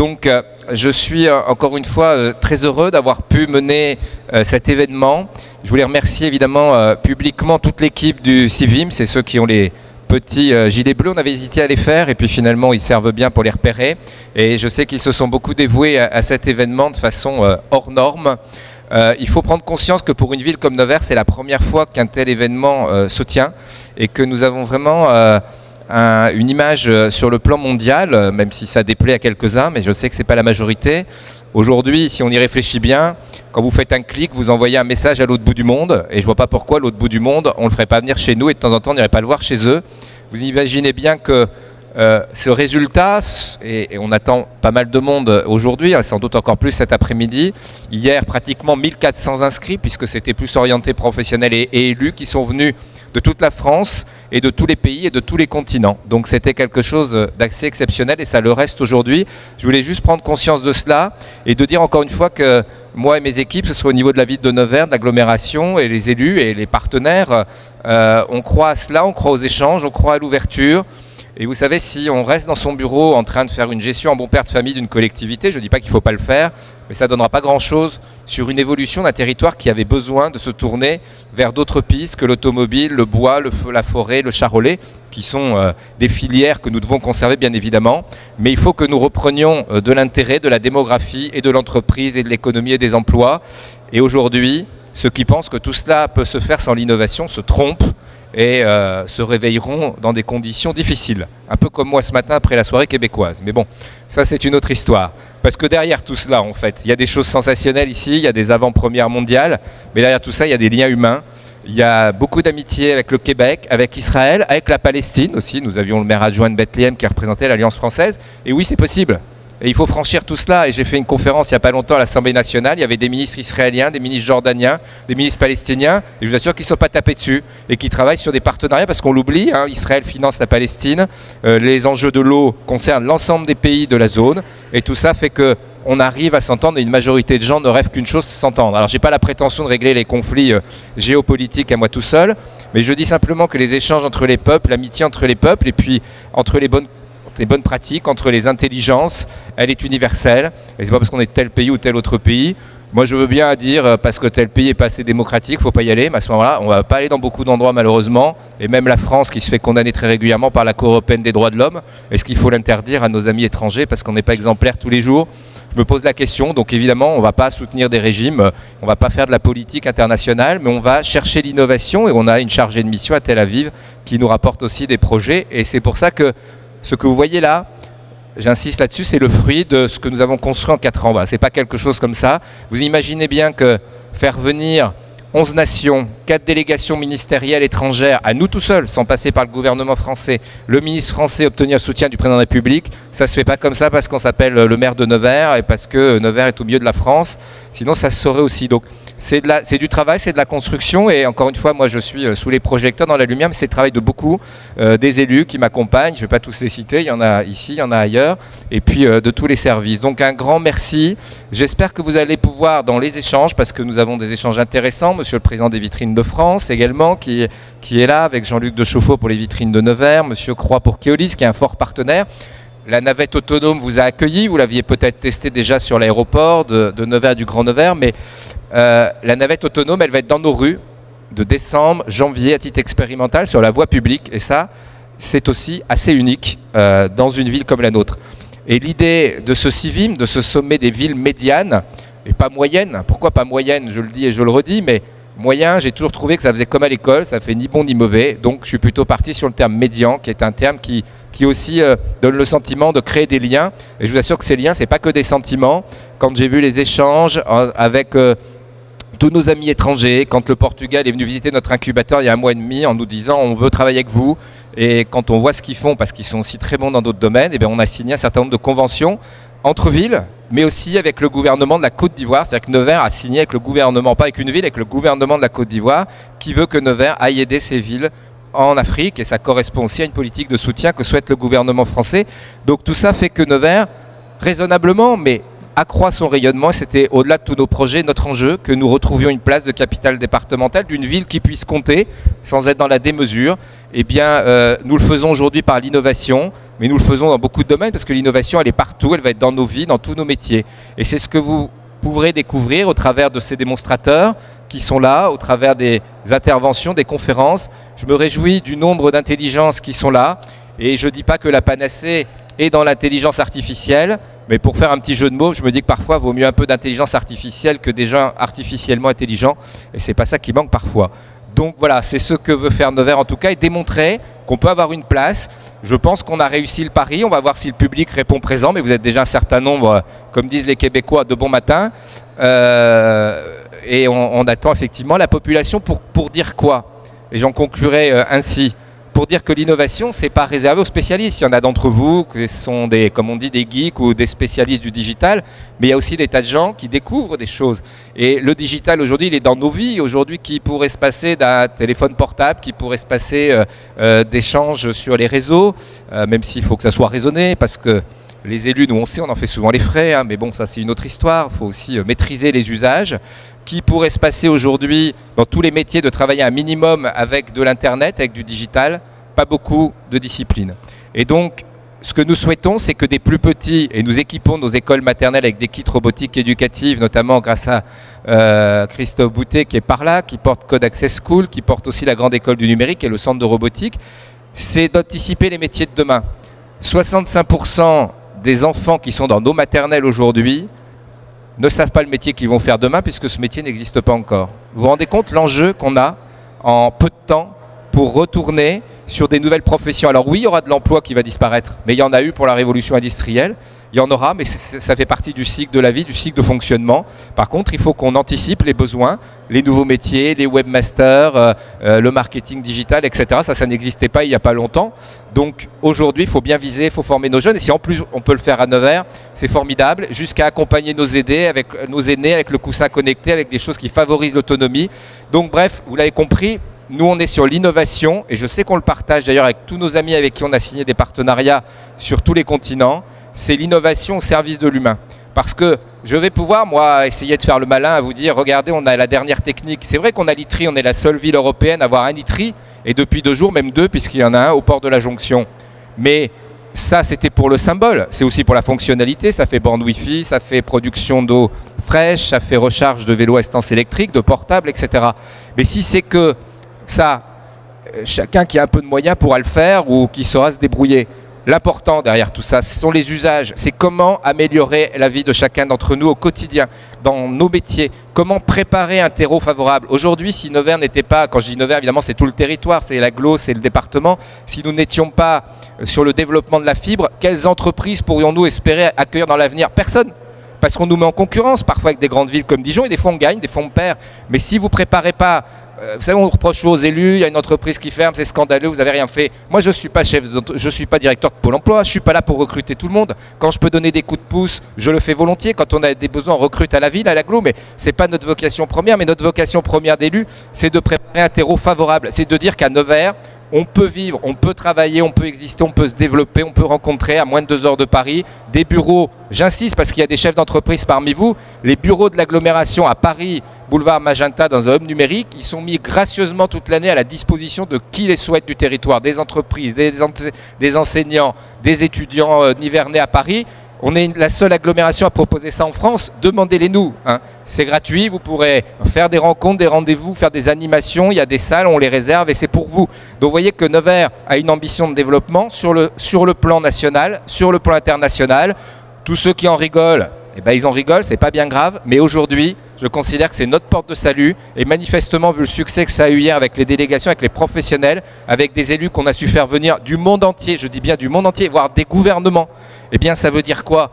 Donc je suis encore une fois très heureux d'avoir pu mener cet événement. Je voulais remercier évidemment publiquement toute l'équipe du CIVIM, c'est ceux qui ont les petits gilets bleus. On avait hésité à les faire et puis finalement ils servent bien pour les repérer. Et je sais qu'ils se sont beaucoup dévoués à cet événement de façon hors norme. Il faut prendre conscience que pour une ville comme Nevers, c'est la première fois qu'un tel événement se tient et que nous avons vraiment une image sur le plan mondial, même si ça déplaît à quelques-uns, mais je sais que ce n'est pas la majorité. Aujourd'hui, si on y réfléchit bien, quand vous faites un clic, vous envoyez un message à l'autre bout du monde, et je ne vois pas pourquoi l'autre bout du monde, on ne le ferait pas venir chez nous, et de temps en temps, on n'irait pas le voir chez eux. Vous imaginez bien que ce résultat, et on attend pas mal de monde aujourd'hui, sans doute encore plus cet après-midi. Hier, pratiquement 1400 inscrits, puisque c'était plus orienté professionnels et élus qui sont venus de toute la France et de tous les pays et de tous les continents. Donc c'était quelque chose d'assez exceptionnel et ça le reste aujourd'hui. Je voulais juste prendre conscience de cela et de dire encore une fois que moi et mes équipes, ce soit au niveau de la ville de Nevers, de l'agglomération et les élus et les partenaires, on croit à cela, on croit aux échanges, on croit à l'ouverture. Et vous savez, si on reste dans son bureau en train de faire une gestion en bon père de famille d'une collectivité, je ne dis pas qu'il ne faut pas le faire, mais ça ne donnera pas grand-chose sur une évolution d'un territoire qui avait besoin de se tourner vers d'autres pistes que l'automobile, le bois, la forêt, le charolais, qui sont des filières que nous devons conserver bien évidemment. Mais il faut que nous reprenions de l'intérêt, de la démographie et de l'entreprise et de l'économie et des emplois. Et aujourd'hui, ceux qui pensent que tout cela peut se faire sans l'innovation se trompent et se réveilleront dans des conditions difficiles. Un peu comme moi ce matin après la soirée québécoise. Mais bon, ça c'est une autre histoire. Parce que derrière tout cela, en fait, il y a des choses sensationnelles ici, il y a des avant-premières mondiales, mais derrière tout ça, il y a des liens humains. Il y a beaucoup d'amitié avec le Québec, avec Israël, avec la Palestine aussi. Nous avions le maire adjoint de Bethléem qui représentait l'Alliance française. Et oui, c'est possible. Et il faut franchir tout cela. Et j'ai fait une conférence il n'y a pas longtemps à l'Assemblée nationale. Il y avait des ministres israéliens, des ministres jordaniens, des ministres palestiniens. Et je vous assure qu'ils ne sont pas tapés dessus et qu'ils travaillent sur des partenariats parce qu'on l'oublie. Hein, Israël finance la Palestine. Les enjeux de l'eau concernent l'ensemble des pays de la zone. Et tout ça fait qu'on arrive à s'entendre et une majorité de gens ne rêvent qu'une chose, s'entendre. Alors je n'ai pas la prétention de régler les conflits géopolitiques à moi tout seul. Mais je dis simplement que les échanges entre les peuples, l'amitié entre les peuples et puis entre les bonnes pratiques, entre les intelligences, elle est universelle. Et c'est pas parce qu'on est de tel pays ou tel autre pays. Moi, je veux bien dire parce que tel pays est pas assez démocratique, faut pas y aller. Mais à ce moment-là, on va pas aller dans beaucoup d'endroits malheureusement. Et même la France, qui se fait condamner très régulièrement par la Cour européenne des droits de l'homme, est-ce qu'il faut l'interdire à nos amis étrangers parce qu'on n'est pas exemplaire tous les jours? Je me pose la question. Donc évidemment, on ne va pas soutenir des régimes, on ne va pas faire de la politique internationale, mais on va chercher l'innovation et on a une chargée de mission à Tel Aviv qui nous rapporte aussi des projets. Et c'est pour ça que ce que vous voyez là, j'insiste là-dessus, c'est le fruit de ce que nous avons construit en 4 ans. Voilà, ce n'est pas quelque chose comme ça. Vous imaginez bien que faire venir 11 nations, 4 délégations ministérielles étrangères, à nous tout seuls, sans passer par le gouvernement français, le ministre français obtenir le soutien du président de la République, ça ne se fait pas comme ça parce qu'on s'appelle le maire de Nevers et parce que Nevers est au milieu de la France. Sinon, ça se saurait aussi. Donc, c'est du travail, c'est de la construction et encore une fois, moi je suis sous les projecteurs dans la lumière, mais c'est le travail de beaucoup des élus qui m'accompagnent, je ne vais pas tous les citer, il y en a ici, il y en a ailleurs, et puis de tous les services. Donc un grand merci, j'espère que vous allez pouvoir dans les échanges, parce que nous avons des échanges intéressants, monsieur le président des vitrines de France également, qui est là avec Jean-Luc Dechauffour pour les vitrines de Nevers, monsieur Croix pour Keolis, qui est un fort partenaire. La navette autonome vous a accueilli, vous l'aviez peut-être testé déjà sur l'aéroport de Nevers, du Grand Nevers, mais la navette autonome, elle va être dans nos rues de décembre, janvier, à titre expérimental, sur la voie publique. Et ça, c'est aussi assez unique dans une ville comme la nôtre. Et l'idée de ce CIVIM, de ce sommet des villes médianes, et pas moyennes, pourquoi pas moyennes, je le dis et je le redis, mais moyen, j'ai toujours trouvé que ça faisait comme à l'école, ça fait ni bon ni mauvais. Donc je suis plutôt parti sur le terme médian, qui est un terme qui aussi donne le sentiment de créer des liens. Et je vous assure que ces liens, ce n'est pas que des sentiments. Quand j'ai vu les échanges avec tous nos amis étrangers, quand le Portugal est venu visiter notre incubateur il y a 1 mois et demi en nous disant on veut travailler avec vous, et quand on voit ce qu'ils font, parce qu'ils sont aussi très bons dans d'autres domaines, et bien on a signé un certain nombre de conventions entre villes, mais aussi avec le gouvernement de la Côte d'Ivoire. C'est-à-dire que Nevers a signé avec le gouvernement, pas avec une ville, avec le gouvernement de la Côte d'Ivoire, qui veut que Nevers aille aider ces villes en Afrique, et ça correspond aussi à une politique de soutien que souhaite le gouvernement français. Donc tout ça fait que Nevers, raisonnablement, mais accroît son rayonnement. C'était au-delà de tous nos projets, notre enjeu, que nous retrouvions une place de capitale départementale d'une ville qui puisse compter, sans être dans la démesure. Eh bien, nous le faisons aujourd'hui par l'innovation, mais nous le faisons dans beaucoup de domaines parce que l'innovation, elle est partout, elle va être dans nos vies, dans tous nos métiers. Et c'est ce que vous pourrez découvrir au travers de ces démonstrateurs qui sont là, au travers des interventions, des conférences. Je me réjouis du nombre d'intelligences qui sont là. Et je ne dis pas que la panacée est dans l'intelligence artificielle, mais pour faire un petit jeu de mots, je me dis que parfois, il vaut mieux un peu d'intelligence artificielle que des gens artificiellement intelligents. Et c'est pas ça qui manque parfois. Donc voilà, c'est ce que veut faire Nevers en tout cas, et démontrer qu'on peut avoir une place. Je pense qu'on a réussi le pari, on va voir si le public répond présent, mais vous êtes déjà un certain nombre, comme disent les Québécois, de bon matin. Et on attend effectivement la population pour dire quoi? Et j'en conclurai ainsi. Pour dire que l'innovation, ce n'est pas réservé aux spécialistes. Il y en a d'entre vous qui sont des, comme on dit, des geeks ou des spécialistes du digital, mais il y a aussi des tas de gens qui découvrent des choses. Et le digital, aujourd'hui, il est dans nos vies. Aujourd'hui, qui pourrait se passer d'un téléphone portable, qui pourrait se passer d'échanges sur les réseaux, même s'il faut que ça soit raisonné, parce que les élus, nous on sait, on en fait souvent les frais, hein, mais bon, ça c'est une autre histoire. Il faut aussi maîtriser les usages. Qui pourrait se passer aujourd'hui dans tous les métiers de travailler un minimum avec de l'internet, avec du digital, pas beaucoup de disciplines. Et donc, ce que nous souhaitons, c'est que des plus petits, et nous équipons nos écoles maternelles avec des kits robotiques éducatives, notamment grâce à Christophe Boutet qui est par là, qui porte Code Access School, qui porte aussi la grande école du numérique et le centre de robotique, c'est d'anticiper les métiers de demain. 65% des enfants qui sont dans nos maternelles aujourd'hui ne savent pas le métier qu'ils vont faire demain puisque ce métier n'existe pas encore. Vous vous rendez compte l'enjeu qu'on a en peu de temps pour retourner sur des nouvelles professions? Alors oui, il y aura de l'emploi qui va disparaître, mais il y en a eu pour la révolution industrielle, il y en aura, mais ça fait partie du cycle de la vie, du cycle de fonctionnement. Par contre, il faut qu'on anticipe les besoins, les nouveaux métiers, les webmasters, le marketing digital, etc. Ça n'existait pas il n'y a pas longtemps. Donc aujourd'hui, il faut bien viser, il faut former nos jeunes. Et si en plus on peut le faire à Nevers, c'est formidable, jusqu'à accompagner nos aînés avec le coussin connecté, avec des choses qui favorisent l'autonomie. Donc bref, vous l'avez compris, nous on est sur l'innovation, et je sais qu'on le partage d'ailleurs avec tous nos amis avec qui on a signé des partenariats sur tous les continents. C'est l'innovation au service de l'humain. Parce que je vais pouvoir, moi, essayer de faire le malin à vous dire, regardez, on a la dernière technique. C'est vrai qu'on a l'ITRI, on est la seule ville européenne à avoir un ITRI, et depuis 2 jours, même 2, puisqu'il y en a un au port de la Jonction. Mais ça, c'était pour le symbole. C'est aussi pour la fonctionnalité. Ça fait bande Wi-Fi, ça fait production d'eau fraîche, ça fait recharge de vélos à essence électrique, de portables, etc. Mais si c'est que ça, chacun qui a un peu de moyens pourra le faire ou qui saura se débrouiller. L'important derrière tout ça, ce sont les usages. C'est comment améliorer la vie de chacun d'entre nous au quotidien, dans nos métiers. Comment préparer un terreau favorable. Aujourd'hui, si Nevers n'était pas, quand je dis Nevers, évidemment, c'est tout le territoire, c'est l'agglo, c'est le département. Si nous n'étions pas sur le développement de la fibre, quelles entreprises pourrions-nous espérer accueillir dans l'avenir? Personne. Parce qu'on nous met en concurrence, parfois avec des grandes villes comme Dijon, et des fois on gagne, des fois on perd. Mais si vous ne préparez pas... Vous savez, on reproche aux élus, il y a une entreprise qui ferme, c'est scandaleux, vous n'avez rien fait. Moi, je ne suis pas je suis pas directeur de Pôle emploi, je ne suis pas là pour recruter tout le monde. Quand je peux donner des coups de pouce, je le fais volontiers. Quand on a des besoins, on recrute à la ville, à l'agglo, mais ce n'est pas notre vocation première. Mais notre vocation première d'élu, c'est de préparer un terreau favorable. C'est de dire qu'à Nevers, on peut vivre, on peut travailler, on peut exister, on peut se développer, on peut rencontrer à moins de 2 heures de Paris des bureaux. J'insiste parce qu'il y a des chefs d'entreprise parmi vous. Les bureaux de l'agglomération à Paris, boulevard Magenta, dans un hub numérique, ils sont mis gracieusement toute l'année à la disposition de qui les souhaite du territoire, des entreprises, des enseignants, des étudiants nivernais à Paris. On est la seule agglomération à proposer ça en France. Demandez-les nous. Hein. C'est gratuit, vous pourrez faire des rencontres, des rendez-vous, faire des animations. Il y a des salles, on les réserve et c'est pour vous. Donc vous voyez que Nevers a une ambition de développement sur le plan national, sur le plan international. Tous ceux qui en rigolent, eh ben, ils en rigolent, c'est pas bien grave. Mais aujourd'hui, je considère que c'est notre porte de salut. Et manifestement, vu le succès que ça a eu hier avec les délégations, avec les professionnels, avec des élus qu'on a su faire venir du monde entier, je dis bien du monde entier, voire des gouvernements, eh bien ça veut dire quoi?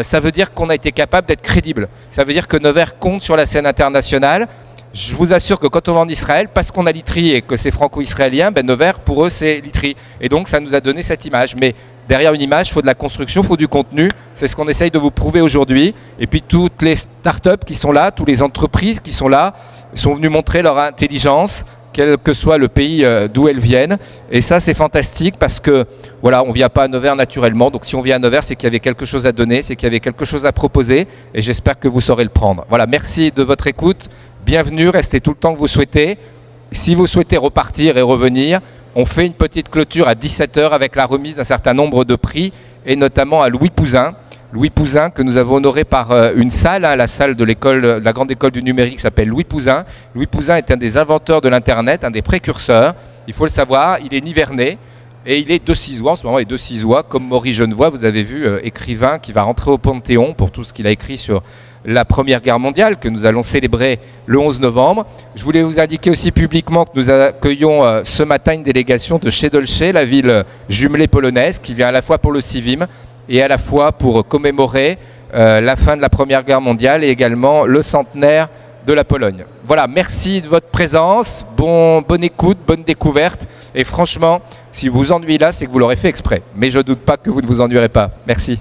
Ça veut dire qu'on a été capable d'être crédible. Ça veut dire que Nevers compte sur la scène internationale. Je vous assure que quand on va en Israël, parce qu'on a l'ITRI et que c'est franco-israélien, ben Nevers, pour eux, c'est l'ITRI. Et donc ça nous a donné cette image. Mais derrière une image, il faut de la construction, il faut du contenu. C'est ce qu'on essaye de vous prouver aujourd'hui. Et puis toutes les startups qui sont là, toutes les entreprises qui sont là, sont venues montrer leur intelligence, quel que soit le pays d'où elles viennent. Et ça, c'est fantastique parce que, voilà, on ne vient pas à Nevers naturellement. Donc si on vient à Nevers, c'est qu'il y avait quelque chose à donner, c'est qu'il y avait quelque chose à proposer. Et j'espère que vous saurez le prendre. Voilà, merci de votre écoute. Bienvenue, restez tout le temps que vous souhaitez. Si vous souhaitez repartir et revenir, On fait une petite clôture à 17 h avec la remise d'un certain nombre de prix, et notamment à Louis Pouzin. Louis Pouzin, que nous avons honoré par une salle, la salle de l'école, de la grande école du numérique s'appelle Louis Pouzin. Louis Pouzin est un des inventeurs de l'Internet, un des précurseurs. Il faut le savoir, il est nivernais et il est decisois. En ce moment, il est decisois, comme Maurice Genevoix, vous avez vu, écrivain qui va rentrer au Panthéon pour tout ce qu'il a écrit sur la Première Guerre mondiale, que nous allons célébrer le 11 novembre. Je voulais vous indiquer aussi publiquement que nous accueillons ce matin une délégation de Siedlce, la ville jumelée polonaise, qui vient à la fois pour le CIVIM et à la fois pour commémorer la fin de la Première Guerre mondiale et également le centenaire de la Pologne. Voilà, merci de votre présence, bonne écoute, bonne découverte, et franchement, si vous vous ennuyez là, c'est que vous l'aurez fait exprès. Mais je ne doute pas que vous ne vous ennuierez pas. Merci.